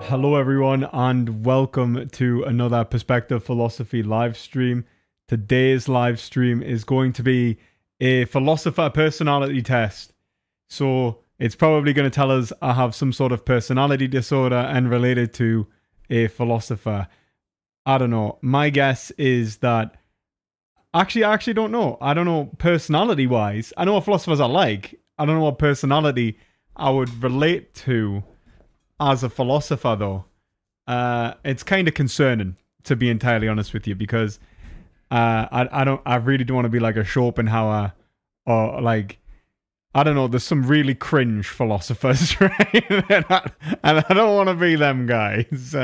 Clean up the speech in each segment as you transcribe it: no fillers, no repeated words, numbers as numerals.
Hello everyone and welcome to another Perspective Philosophy live stream. Today's live stream is going to be a philosopher personality test. So it's probably going to tell us I have some sort of personality disorder and related to a philosopher. I don't know. My guess is that I actually don't know. I don't know personality wise. I know what philosophers are like. I don't know what personality I would relate to as a philosopher, though. It's kind of concerning, to be entirely honest with you, because I really don't want to be like a Schopenhauer or like, I don't know, there's some really cringe philosophers, right? and I don't want to be them guys.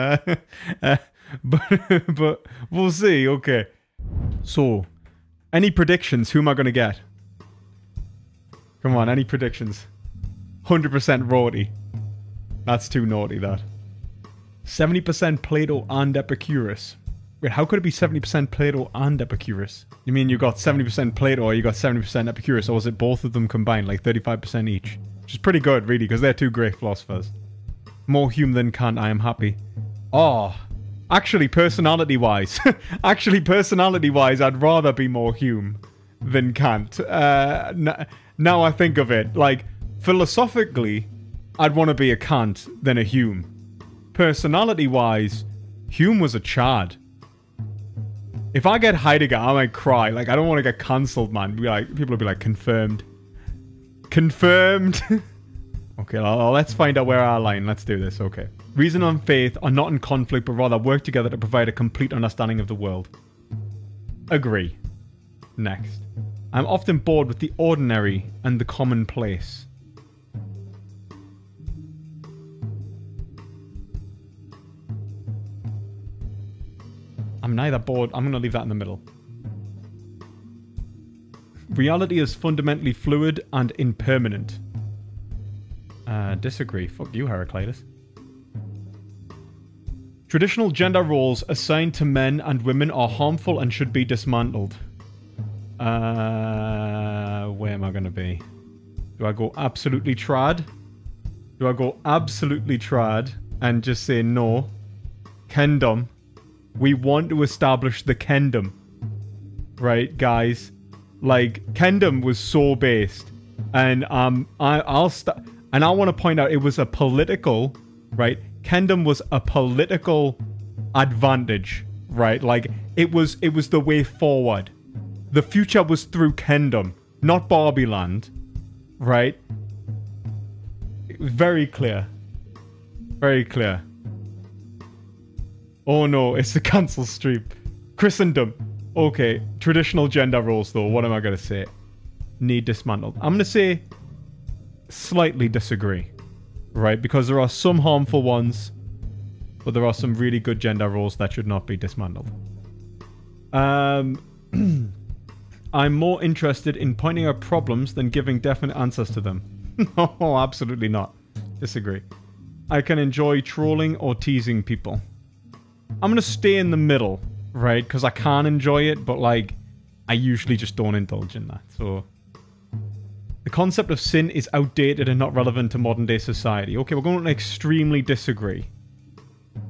But we'll see. Okay. So, any predictions? Who am I going to get? Come on, any predictions? 100% Rorty. That's too naughty, that. 70% Plato and Epicurus. Wait, how could it be 70% Plato and Epicurus? You mean you got 70% Plato or you got 70% Epicurus, or was it both of them combined, like 35% each? Which is pretty good, really, because they're two great philosophers. More Hume than Kant, I am happy. Oh, actually, personality-wise. I'd rather be more Hume than Kant. Now I think of it, like, philosophically, I'd want to be a Kant than a Hume. Personality-wise, Hume was a Chad. If I get Heidegger, I might cry. Like, I don't want to get cancelled, man. People will be like, confirmed. Confirmed. Okay, let's find out where our line. Let's do this, okay. Reason and faith are not in conflict, but rather work together to provide a complete understanding of the world. Agree. Next. I'm often bored with the ordinary and the commonplace. I'm neither bored. I'm going to leave that in the middle. Reality is fundamentally fluid and impermanent. Disagree. Fuck you, Heraclitus. Traditional gender roles assigned to men and women are harmful and should be dismantled. Where am I going to be? Do I go absolutely trad? Do I go absolutely trad and just say no? Kendom. We want to establish the Kendom. Right, guys? Like, Kendom was so based. And I want to point out it was a political, right? Kendom was a political advantage, right? Like, it was the way forward. The future was through Kendom, not Barbie Land, right? It was very clear. Very clear. Oh no, it's the cancel stream. Christendom. Okay, traditional gender roles though, what am I going to say? Need dismantled. I'm going to say slightly disagree, right? Because there are some harmful ones, but there are some really good gender roles that should not be dismantled. I'm more interested in pointing out problems than giving definite answers to them. No, absolutely not. Disagree. I can enjoy trolling or teasing people. I'm going to stay in the middle, right? Because I can enjoy it, but, like, I usually just don't indulge in that. So, the concept of sin is outdated and not relevant to modern-day society. Okay, we're going to extremely disagree.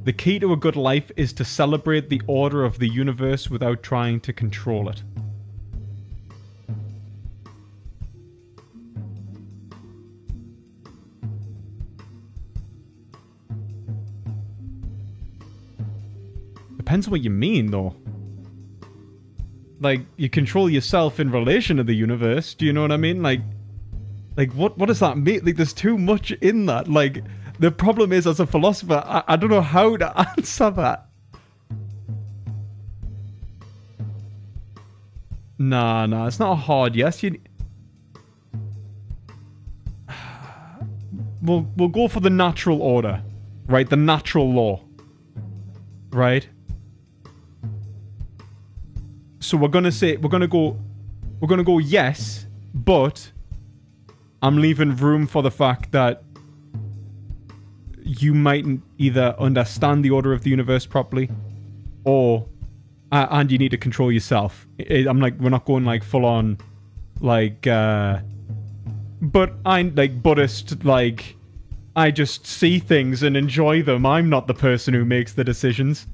The key to a good life is to celebrate the order of the universe without trying to control it. Depends on what you mean, though. Like, you control yourself in relation to the universe. Do you know what I mean? Like what does that mean? Like, there's too much in that. Like, the problem is, as a philosopher, I don't know how to answer that. Nah, it's not a hard yes. We'll go for the natural order, right? The natural law, right? So we're gonna go yes, but I'm leaving room for the fact that you mightn't either understand the order of the universe properly, or and you need to control yourself. I'm like, we're not going like full on, like, but I'm like Buddhist, like I just see things and enjoy them. I'm not the person who makes the decisions.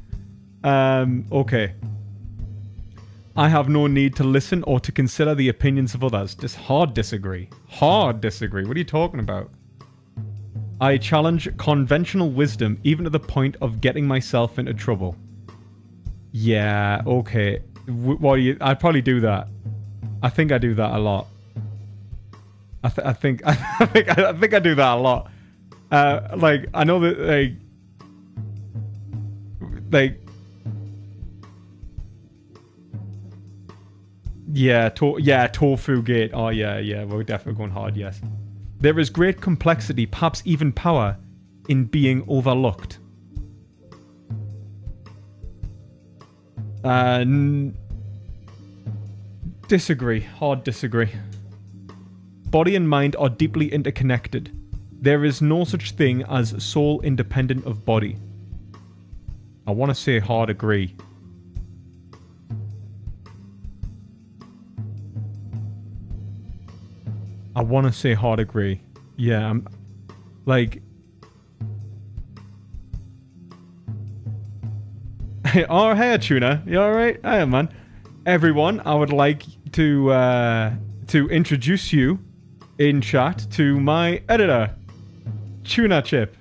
Okay. I have no need to listen or to consider the opinions of others. Just hard disagree. Hard disagree. What are you talking about? I challenge conventional wisdom even to the point of getting myself into trouble. Yeah, okay. What do you... I'd probably do that. I think I do that a lot. I think I do that a lot. Like, I know that, like... Yeah, Tofu Gate. Oh, yeah, we're definitely going hard, yes. There is great complexity, perhaps even power, in being overlooked. Disagree. Hard disagree. Body and mind are deeply interconnected. There is no such thing as soul independent of body. I want to say hard agree. I want to say hard agree. Yeah, I'm... Like... Oh, hey, Tuna. You alright? Hey, man. Everyone, I would like to introduce you in chat to my editor, Tuna Chip.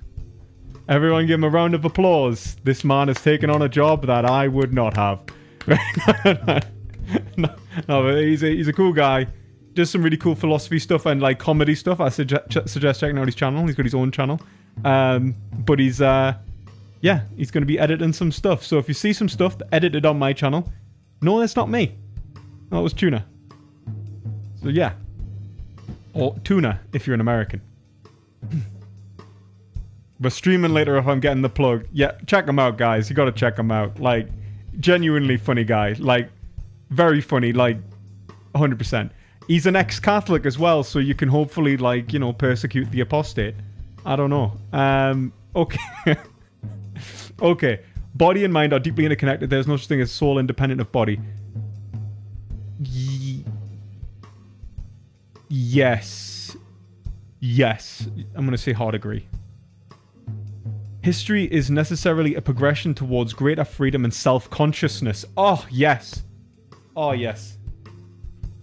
Everyone give him a round of applause. This man has taken on a job that I would not have. no, but he's a cool guy. Does some really cool philosophy stuff and like comedy stuff. I suggest checking out his channel. He's got his own channel. But he's yeah, he's going to be editing some stuff. So if you see some stuff edited on my channel, no, that's not me. No, it was Tuna. So yeah. Or Tuna, if you're an American. We're streaming later if I'm getting the plug. Yeah, check him out, guys. You got to check him out. Like, genuinely funny guy. Like, very funny. Like, 100%. He's an ex-Catholic as well, so you can hopefully, like, you know, persecute the apostate. I don't know. Okay. Okay. Body and mind are deeply interconnected. There's no such thing as soul independent of body. Yes. Yes. I'm going to say hard agree. History is necessarily a progression towards greater freedom and self-consciousness. Oh, yes. Oh, yes.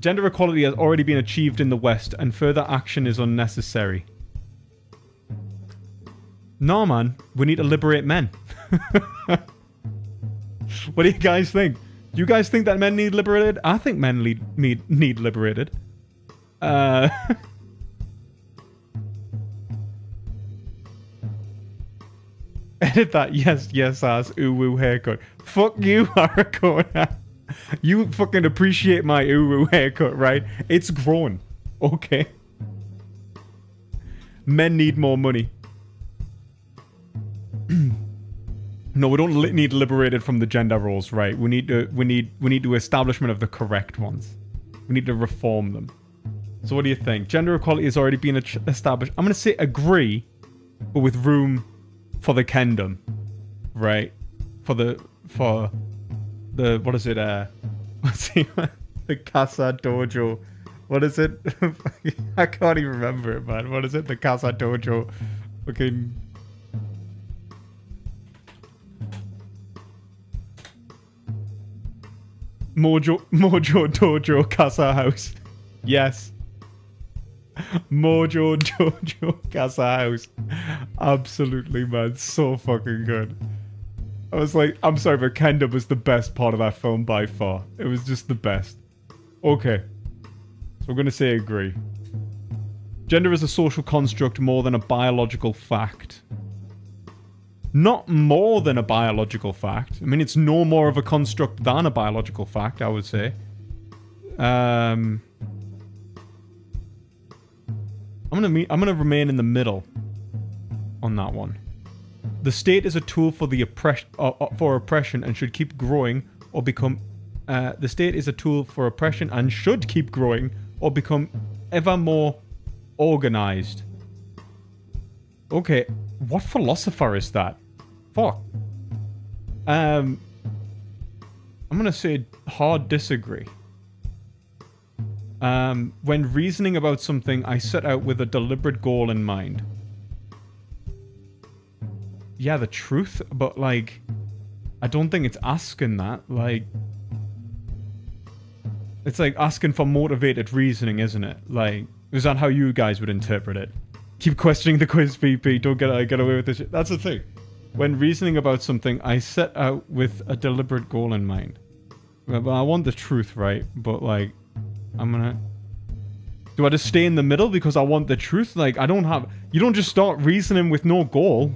Gender equality has already been achieved in the West, and further action is unnecessary. No, man. We need to liberate men. What do you guys think? Do you guys think that men need liberated? I think men need liberated. Edit that. Yes, ass. Uwu haircut. Fuck you, Harakona. You fucking appreciate my uwu haircut, right? It's grown. Okay. Men need more money. No, we don't need liberated from the gender roles, right? We need to establishment of the correct ones. We need to reform them. So what do you think? Gender equality has already been established. I'm gonna say agree, but with room for the kingdom, right? For the what is it? Let's see, the Casa Dojo. What is it? I can't even remember it, man. What is it? The Casa Dojo. Fucking. Mojo Dojo Casa House. Yes. Mojo Dojo Casa House. Absolutely, man. So fucking good. I was like, I'm sorry, but Kenda was the best part of that film by far. It was just the best. Okay. So I'm going to say agree. Gender is a social construct more than a biological fact. Not more than a biological fact. I mean, it's no more of a construct than a biological fact, I would say. I'm gonna remain in the middle on that one. The state is a tool for the oppression and should keep growing or become. The state is a tool for oppression and should keep growing or become ever more organized. Okay, what philosopher is that? Fuck. I'm gonna say hard disagree. When reasoning about something, I set out with a deliberate goal in mind. yeah, the truth, but like, I don't think it's asking that. Like, it's like asking for motivated reasoning, isn't it? Like, is that how you guys would interpret it? Keep questioning the quiz, PP. Don't get away with this shit. That's the thing. When reasoning about something, I set out with a deliberate goal in mind. Well, I want the truth, right? But like, I'm gonna... Do I just stay in the middle because I want the truth? Like, I don't have... You don't just start reasoning with no goal.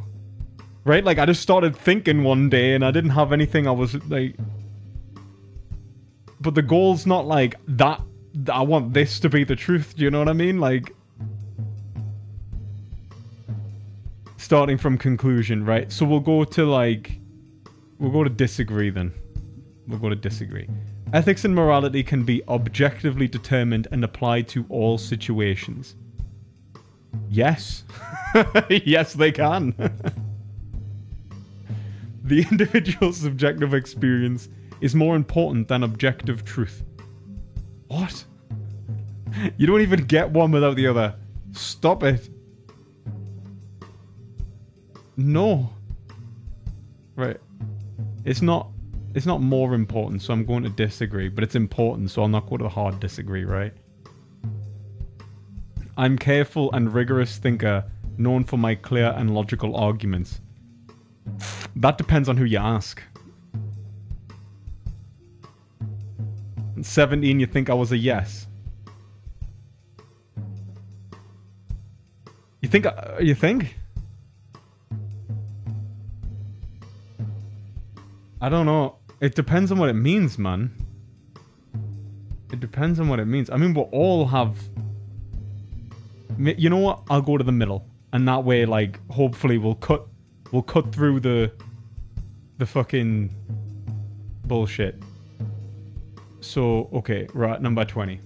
Right? Like, I just started thinking one day and I didn't have anything I was, like... But the goal's not like, that... I want this to be the truth, do you know what I mean? Like... Starting from conclusion, right? So we'll go to, like... We'll go to disagree, then. We'll go to disagree. Ethics and morality can be objectively determined and applied to all situations. Yes. Yes, they can. The individual's subjective experience is more important than objective truth. What? You don't even get one without the other. Stop it. No. Right. It's not more important, so I'm going to disagree. But it's important, so I'll not go to the hard disagree, right? I'm careful and rigorous thinker, known for my clear and logical arguments. That depends on who you ask. 17, you think I was a yes? You think? You think? I don't know. It depends on what it means, man. It depends on what it means. I mean, we'll all have... You know what? I'll go to the middle. And that way, like, hopefully we'll cut through the fucking bullshit. So, okay, right, number 20.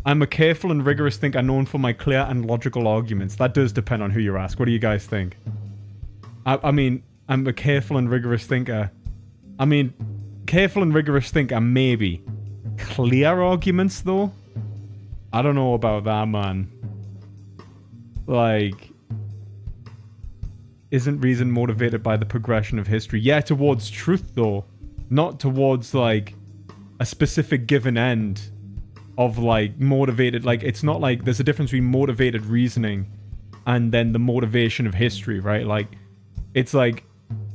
I'm a careful and rigorous thinker known for my clear and logical arguments. That does depend on who you ask. What do you guys think? I mean, I'm a careful and rigorous thinker. I mean, careful and rigorous thinker, maybe. Clear arguments, though? I don't know about that, man. Like... Isn't reason motivated by the progression of history? Yeah, towards truth, though. Not towards, like, a specific given end of, like, motivated... Like, it's not like... There's a difference between motivated reasoning and then the motivation of history, right? Like, it's like...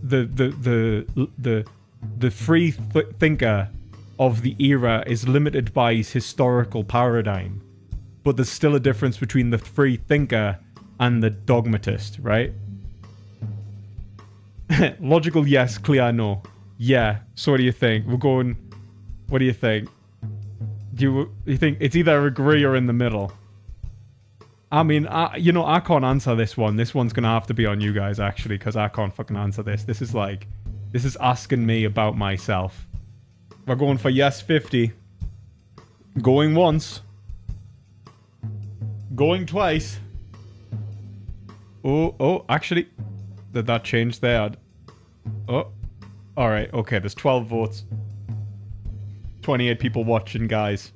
The free thinker of the era is limited by his historical paradigm. But there's still a difference between the free thinker and the dogmatist, right? Logical, yes. Clear, no. Yeah. So what do you think? We're going... What do you think? Do you think it's either agree or in the middle? I mean, you know, I can't answer this one. This one's going to have to be on you guys, actually, because I can't fucking answer this. This is like... This is asking me about myself. We're going for yes 50. Going once. Going twice. Oh, actually. Did that change there? Oh. Alright, okay, there's 12 votes. 28 people watching, guys.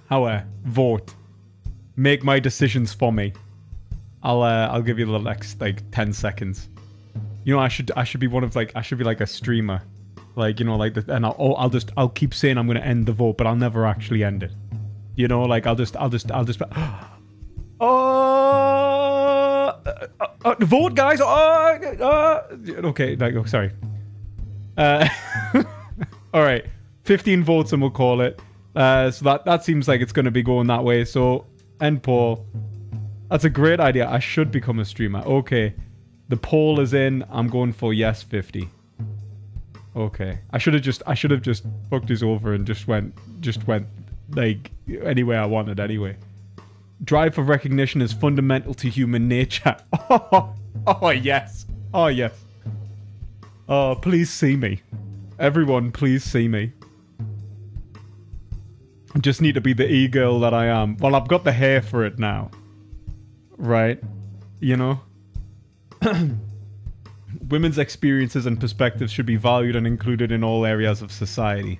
However, vote. Make my decisions for me. I'll give you the next, like, 10 seconds. You know, I should be one of, like, I should be like a streamer. Like, you know, like, and I'll keep saying I'm going to end the vote, but I'll never actually end it. You know, like, I'll just vote, guys. Okay, like, oh, sorry. All right, 15 votes and we'll call it. So that seems like it's going to be going that way. So, end poll. That's a great idea. I should become a streamer. Okay. The poll is in. I'm going for yes 50. Okay. I should have just fucked this over and just went like anywhere I wanted anyway. Drive for recognition is fundamental to human nature. Oh yes. Oh yes. Oh, please see me. Everyone, please see me. I just need to be the e-girl that I am. Well, I've got the hair for it now. Right? You know? Women's experiences and perspectives should be valued and included in all areas of society.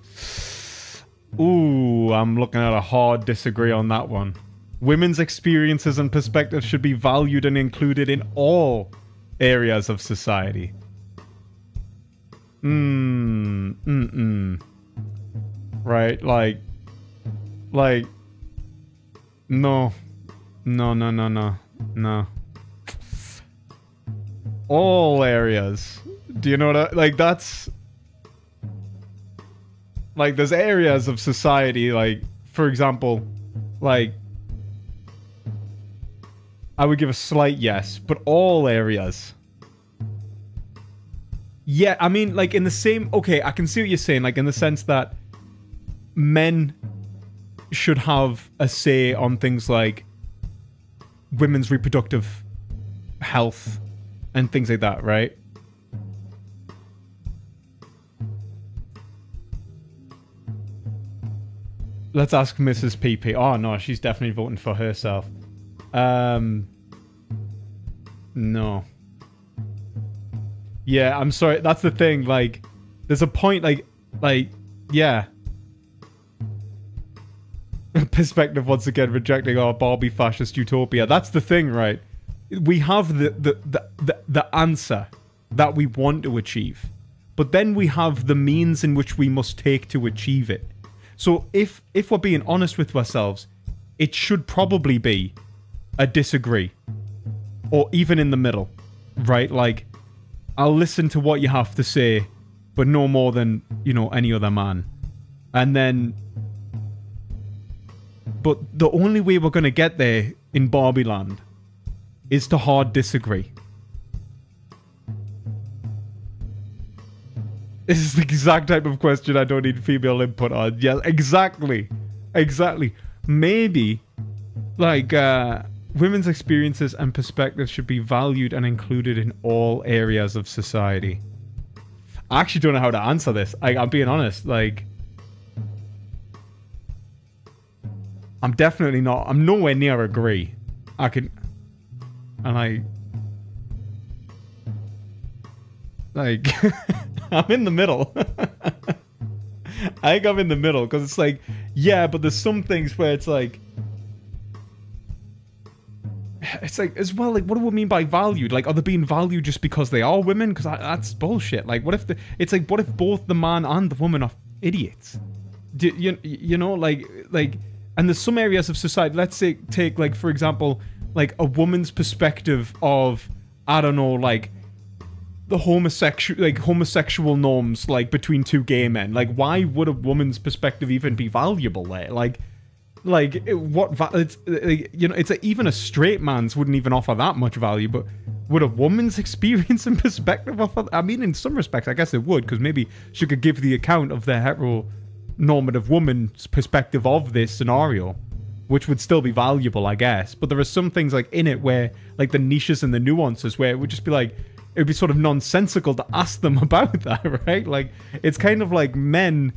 Ooh, I'm looking at a hard disagree on that one. Women's experiences and perspectives should be valued and included in all areas of society. Right, like, no. All areas. Do you know what like, that's... Like, there's areas of society, like, for example, like, I would give a slight yes, but all areas. Yeah, I mean, like, in the same... Okay, I can see what you're saying, like, in the sense that men should have a say on things like women's reproductive health and things like that, right? Let's ask Mrs. PP. Oh, no, she's definitely voting for herself. No. Yeah, I'm sorry. That's the thing. Like, there's a point, like, yeah. Perspective once again rejecting our Barbie fascist utopia. That's the thing, right? We have the answer that we want to achieve, but then we have the means in which we must take to achieve it. So if we're being honest with ourselves, it should probably be a disagree, or even in the middle, right? Like, I'll listen to what you have to say, but no more than, you know, any other man. And then, but the only way we're going to get there in Barbie Land is to hard disagree. This is the exact type of question I don't need female input on. Yes, exactly. Exactly. Maybe, like, women's experiences and perspectives should be valued and included in all areas of society. I actually don't know how to answer this. I'm being honest. Like, I'm definitely not. I'm nowhere near agree. I can... And like, I'm in the middle. I think I'm in the middle, because it's like, yeah, but there's some things where it's like, as well, like, what do we mean by valued? Like, are they being valued just because they are women? Because that's bullshit. Like, what if it's like, what if both the man and the woman are idiots? You know, like, and there's some areas of society, let's say, take, like, for example, like, a woman's perspective of, I don't know, like, the homosexual norms, like, between two gay men. Like, why would a woman's perspective even be valuable there? Like, it's, you know, even a straight man's wouldn't even offer that much value, but would a woman's experience and perspective offer? I mean, in some respects, I guess it would, because maybe she could give the account of the heteronormative woman's perspective of this scenario, which would still be valuable, I guess. But there are some things, like, in it where, like, the niches and the nuances where it would just be like, it would be sort of nonsensical to ask them about that, right? Like, it's kind of like men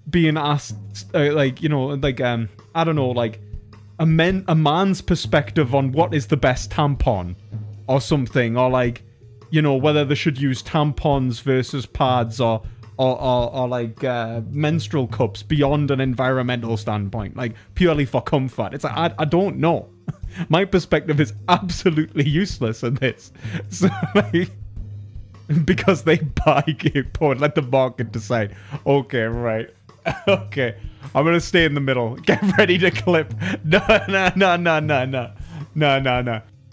being asked, like, you know, like, I don't know, like, a man's perspective on what is the best tampon or something, or, like, you know, whether they should use tampons versus pads or like, menstrual cups beyond an environmental standpoint, like, purely for comfort. It's like, I don't know. My perspective is absolutely useless in this. So, like, because they buy gay porn, let the market decide. Okay, right. Okay, I'm gonna stay in the middle. Get ready to clip. No.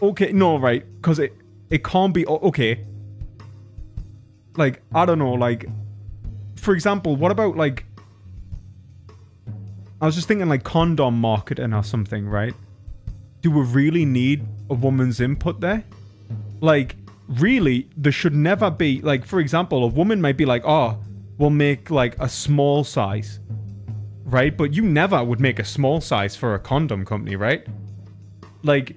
Okay, no, right, because it can't be. Okay, like, I don't know, like, for example, what about, like, I was just thinking, like, condom marketing or something, right? Do we really need a woman's input there? Like, really, there should never be, like, for example, a woman might be like, oh, we'll make, like, a small size, right? But you never would make a small size for a condom company, right? Like,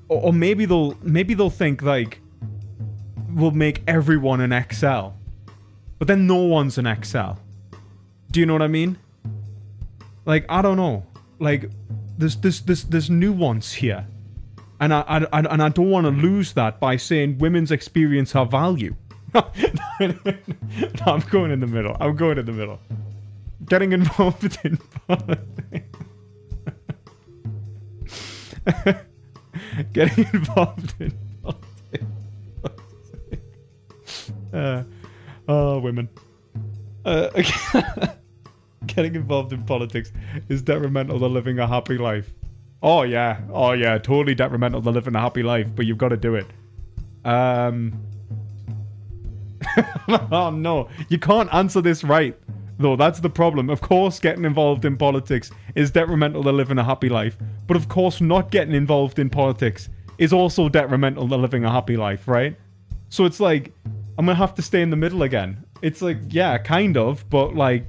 or maybe they'll think, like, we'll make everyone an XL, but then no one's an XL. Do you know what I mean? Like, I don't know. Like, there's nuance here, and I don't want to lose that by saying women's experience have value. No, I'm going in the middle. I'm going in the middle. Getting involved in politics. Getting involved in politics. Oh, women. Getting involved in politics is detrimental to living a happy life. Oh yeah, totally detrimental to living a happy life, but you've got to do it. Oh no, you can't answer this right, though. That's the problem. Of course, getting involved in politics is detrimental to living a happy life, but of course, not getting involved in politics is also detrimental to living a happy life, right? So it's like, I'm gonna have to stay in the middle again. It's like, yeah, kind of, but like,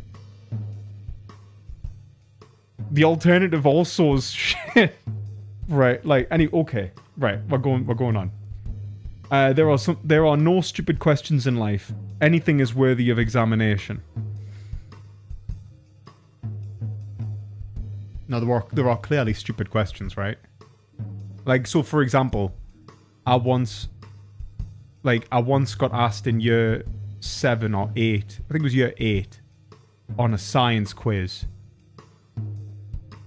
the alternative also is shit. Right, like, okay, right, we're going on. There are no stupid questions in life. Anything is worthy of examination. Now, there are clearly stupid questions, right? Like, so for example, I once got asked in year 7 or 8, I think it was year 8, on a science quiz.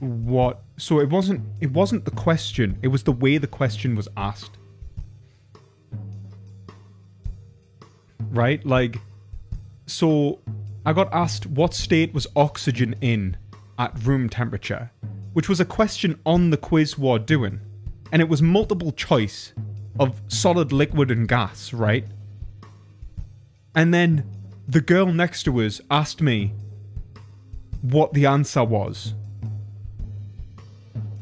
So it wasn't the question, it was the way the question was asked. Right? Like, so I got asked what state was oxygen in at room temperature, which was a question on the quiz we're doing. And it was multiple choice of solid, liquid, and gas, right? And then the girl next to us asked me what the answer was.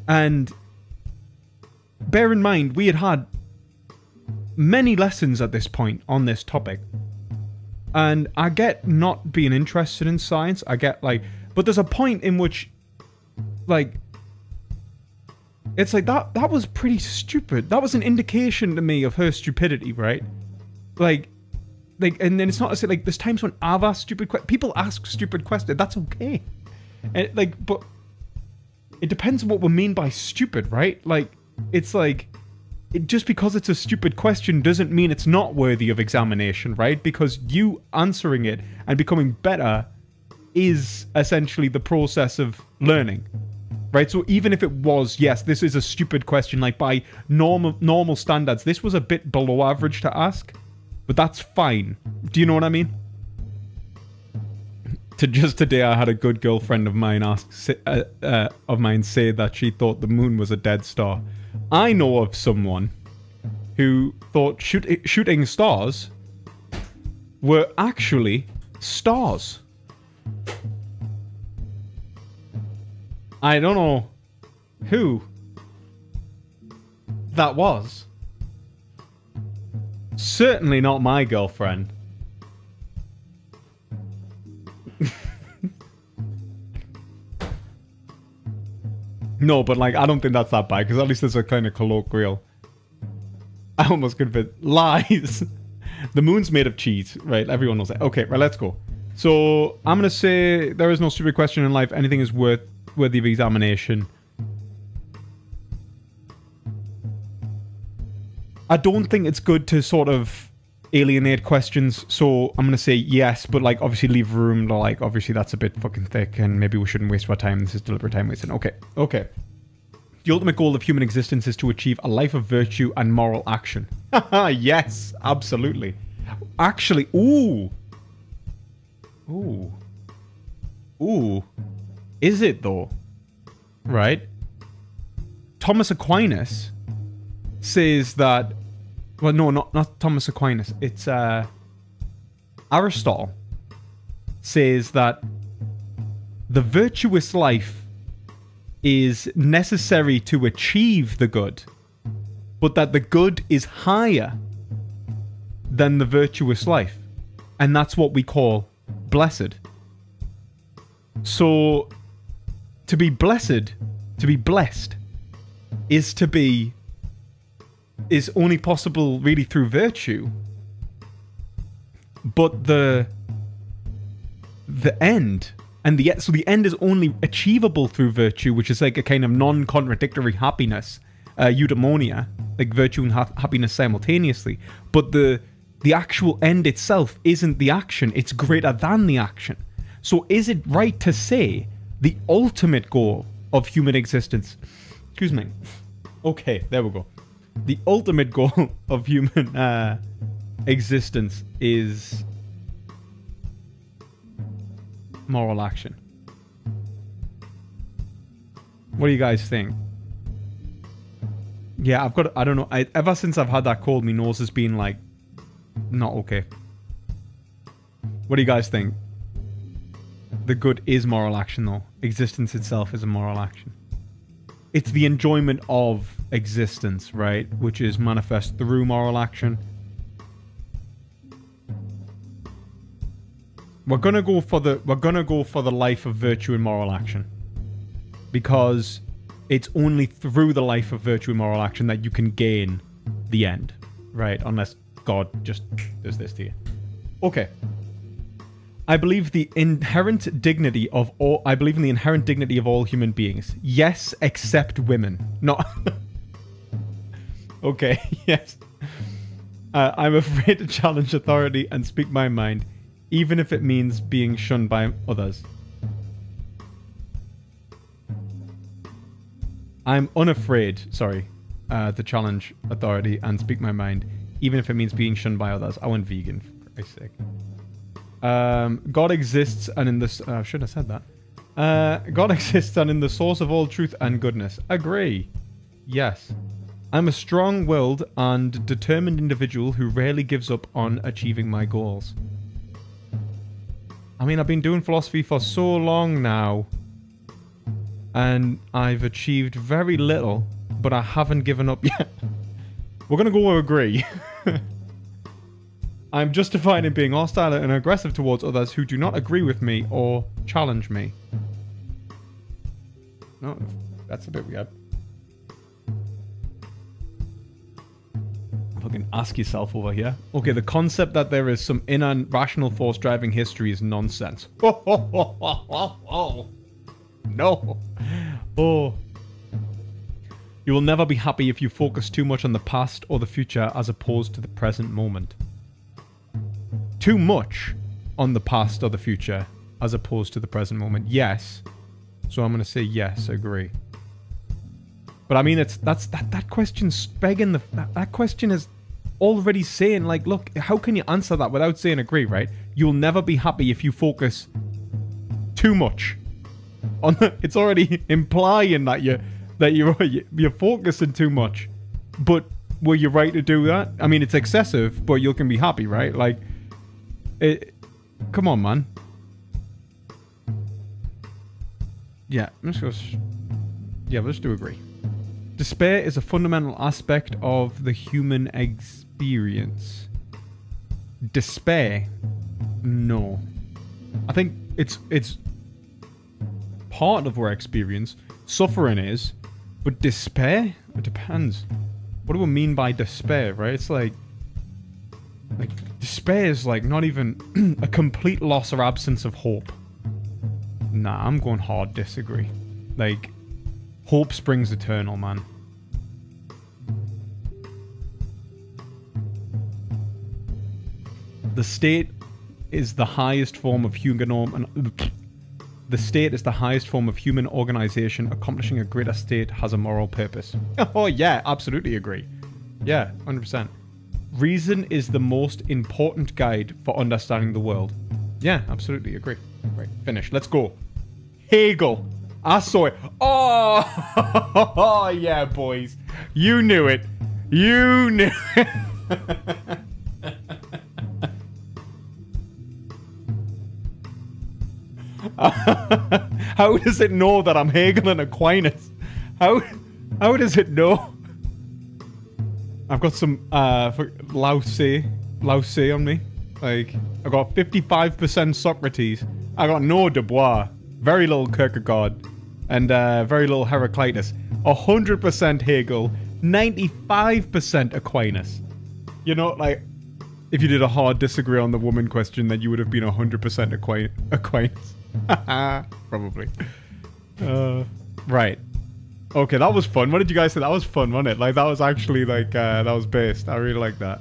And bear in mind, we had had many lessons at this point on this topic. And I get not being interested in science. I get like, but there's a point in which, like, it's like that was pretty stupid. That was an indication to me of her stupidity, right? Like, and then it's not to say, like, there's times when I've asked stupid questions. People ask stupid questions. That's okay. And like, but it depends on what we mean by stupid, right? Like, it's like, just because it's a stupid question doesn't mean it's not worthy of examination, right? Because you answering it and becoming better is essentially the process of learning, right? So even if it was, yes, this is a stupid question, like by normal standards, this was a bit below average to ask, but that's fine. Do you know what I mean? Just today, I had a good girlfriend of mine say that she thought the moon was a dead star. I know of someone who thought shooting stars were actually stars. I don't know who that was. Certainly not my girlfriend. No, but like, I don't think that's that bad, because at least there's a kind of colloquial. I almost convinced. Lies. The moon's made of cheese, right? Everyone knows that. Okay, right, let's go. So, I'm going to say there is no stupid question in life. Anything is worthy of examination. I don't think it's good to sort of alienate questions, so I'm gonna say yes, but like obviously leave room to like, obviously that's a bit fucking thick and maybe we shouldn't waste our time. This is deliberate time wasting. Okay. The ultimate goal of human existence is to achieve a life of virtue and moral action. Yes, absolutely. Actually, ooh. Is it though? Right? Thomas Aquinas says that, well, no, not Thomas Aquinas. It's Aristotle says that the virtuous life is necessary to achieve the good, but that the good is higher than the virtuous life. And that's what we call blessed. So, to be blessed, is only possible really through virtue. But the end, so the end is only achievable through virtue, which is like a kind of non-contradictory happiness, eudaimonia, like virtue and happiness simultaneously. But the actual end itself isn't the action, it's greater than the action. So is it right to say the ultimate goal of human existence, excuse me, okay, there we go. The ultimate goal of human existence is moral action? What do you guys think? Yeah, I don't know. Ever since I've had that cold, my nose has been like, not okay. What do you guys think? The good is moral action, though. Existence itself is a moral action. It's the enjoyment of existence, right? Which is manifest through moral action. We're gonna go for the life of virtue and moral action. Because it's only through the life of virtue and moral action that you can gain the end, right? Unless God just does this to you. Okay. I believe in the inherent dignity of all human beings. Yes, except women. Not. Okay. Yes. I'm afraid to challenge authority and speak my mind, even if it means being shunned by others. I'm unafraid, to challenge authority and speak my mind, even if it means being shunned by others. I went vegan, for Christ's sake. God exists and in the... I should have said that. God exists and in the source of all truth and goodness. Agree. Yes. I'm a strong-willed and determined individual who rarely gives up on achieving my goals. I mean, I've been doing philosophy for so long now. And I've achieved very little, but I haven't given up yet. We're going to go with agree. I'm justified in being hostile and aggressive towards others who do not agree with me or challenge me. No, that's a bit weird. Fucking ask yourself over here. Okay, the concept that there is some inner rational force driving history is nonsense. No. Oh. You will never be happy if you focus too much on the past or the future as opposed to the present moment. Too much on the past or the future as opposed to the present moment. Yes. So I'm going to say yes, agree. But I mean, that question's begging that question is already saying, like, look, how can you answer that without saying agree, right? You'll never be happy if you focus too much on the, it's already implying that you're focusing too much. But were you right to do that? I mean, it's excessive, but you can be happy, right? Like, come on, man. Yeah, let's do agree. Despair is a fundamental aspect of the human experience. Despair? No. I think it's part of our experience. Suffering is, but despair? It depends. What do we mean by despair, right? It's like despair is like not even a complete loss or absence of hope. Nah, I'm going hard disagree. Like, hope springs eternal, man. The state is the highest form of human organization. Accomplishing a greater state has a moral purpose. Oh yeah, absolutely agree. Yeah, 100%. Reason is the most important guide for understanding the world. Yeah, absolutely agree. Right, finish. Let's go. Hegel. I saw it. Oh, oh yeah, boys. You knew it. You knew it. How does it know that I'm Hegel and Aquinas? How does it know? I've got some Lao Tse on me. Like, I got 55% Socrates. I got no Dubois, very little Kierkegaard, and very little Heraclitus. 100% Hegel, 95% Aquinas. You know, like, if you did a hard disagree on the woman question, then you would have been 100% Aquinas. Probably. Right. Okay, that was fun. What did you guys say? That was fun, wasn't it? Like, that was actually, like, that was based. I really like that.